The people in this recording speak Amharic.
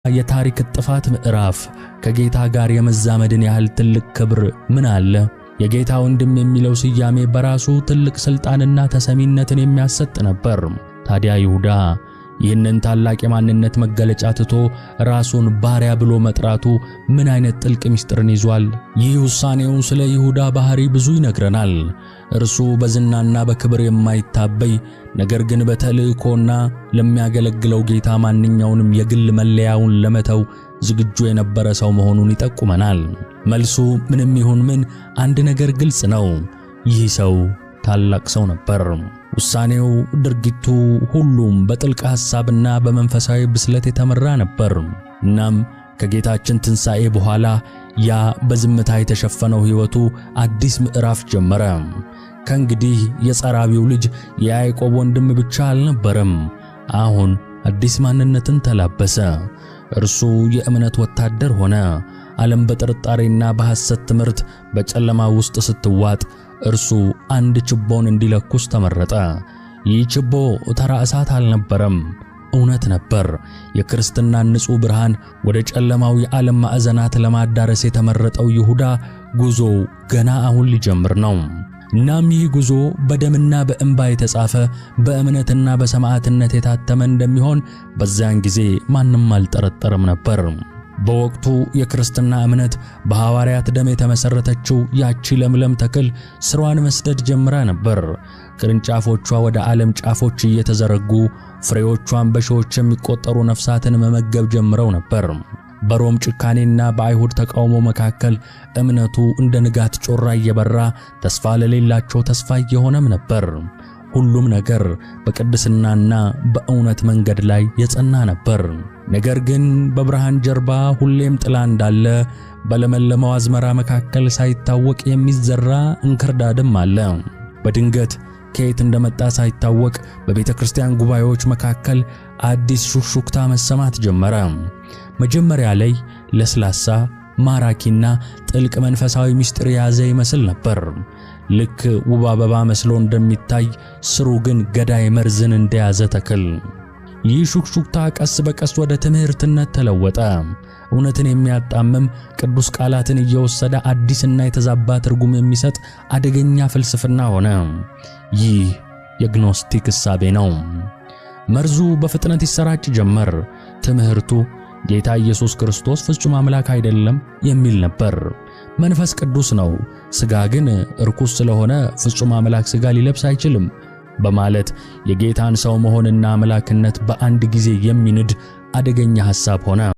የታሪክ ጥፋት ምዕራፍ ከጌታ ጋር የመዛመድን ያህል ትልቅ ክብር ምን አለ? የጌታ ወንድም የሚለው ስያሜ በራሱ ትልቅ ሥልጣንና ተሰሚነትን የሚያሰጥ ነበር። ታዲያ ይሁዳ ይህንን ታላቅ የማንነት መገለጫ ትቶ ራሱን ባሪያ ብሎ መጥራቱ ምን አይነት ጥልቅ ምስጢርን ይዟል? ይህ ውሳኔው ስለ ይሁዳ ባህሪ ብዙ ይነግረናል። እርሱ በዝናና በክብር የማይታበይ ነገር ግን በተልእኮና ለሚያገለግለው ጌታ ማንኛውንም የግል መለያውን ለመተው ዝግጁ የነበረ ሰው መሆኑን ይጠቁመናል። መልሱ ምንም ይሁን ምን አንድ ነገር ግልጽ ነው። ይህ ሰው ታላቅ ሰው ነበር። ውሳኔው፣ ድርጊቱ ሁሉም በጥልቅ ሐሳብና በመንፈሳዊ ብስለት የተመራ ነበር። እናም ከጌታችን ትንሣኤ በኋላ ያ በዝምታ የተሸፈነው ሕይወቱ አዲስ ምዕራፍ ጀመረ። ከእንግዲህ የጸራቢው ልጅ የያዕቆብ ወንድም ብቻ አልነበረም። አሁን አዲስ ማንነትን ተላበሰ። እርሱ የእምነት ወታደር ሆነ። ዓለም በጥርጣሬና በሐሰት ትምህርት በጨለማ ውስጥ ስትዋጥ እርሱ አንድ ችቦን እንዲለኩስ ተመረጠ። ይህ ችቦ ተራ እሳት አልነበረም፣ እውነት ነበር። የክርስትናን ንጹሕ ብርሃን ወደ ጨለማው የዓለም ማዕዘናት ለማዳረስ የተመረጠው ይሁዳ ጉዞው ገና አሁን ሊጀምር ነው። እናም ይህ ጉዞ በደምና በእንባ የተጻፈ በእምነትና በሰማዕትነት የታተመ እንደሚሆን በዚያን ጊዜ ማንም አልጠረጠረም ነበር። በወቅቱ የክርስትና እምነት በሐዋርያት ደም የተመሠረተችው ያቺ ለምለም ተክል ስሯን መስደድ ጀምራ ነበር። ቅርንጫፎቿ ወደ ዓለም ጫፎች እየተዘረጉ ፍሬዎቿን በሺዎች የሚቆጠሩ ነፍሳትን መመገብ ጀምረው ነበር። በሮም ጭካኔና በአይሁድ ተቃውሞ መካከል እምነቱ እንደ ንጋት ጮራ እየበራ ተስፋ ለሌላቸው ተስፋ እየሆነም ነበር። ሁሉም ነገር በቅድስናና በእውነት መንገድ ላይ የጸና ነበር። ነገር ግን በብርሃን ጀርባ ሁሌም ጥላ እንዳለ፣ በለመለመው አዝመራ መካከል ሳይታወቅ የሚዘራ እንክርዳድም አለ። በድንገት ከየት እንደመጣ ሳይታወቅ በቤተ ክርስቲያን ጉባኤዎች መካከል አዲስ ሹክሹክታ መሰማት ጀመረ። መጀመሪያ ላይ ለስላሳ፣ ማራኪና ጥልቅ መንፈሳዊ ምስጢር የያዘ ይመስል ነበር። ልክ ውብ አበባ መስሎ እንደሚታይ፣ ስሩ ግን ገዳይ መርዝን እንደያዘ ተክል። ይህ ሹክሹክታ ቀስ በቀስ ወደ ትምህርትነት ተለወጠ። እውነትን የሚያጣምም፣ ቅዱስ ቃላትን እየወሰደ አዲስና የተዛባ ትርጉም የሚሰጥ አደገኛ ፍልስፍና ሆነ። ይህ የግኖስቲክ እሳቤ ነው። መርዙ በፍጥነት ይሰራጭ ጀመር። ትምህርቱ ጌታ ኢየሱስ ክርስቶስ ፍጹም አምላክ አይደለም የሚል ነበር። መንፈስ ቅዱስ ነው፣ ሥጋ ግን ርኩስ ስለሆነ ፍጹም አምላክ ሥጋ ሊለብስ አይችልም በማለት የጌታን ሰው መሆንና አምላክነት በአንድ ጊዜ የሚንድ አደገኛ ሐሳብ ሆነ።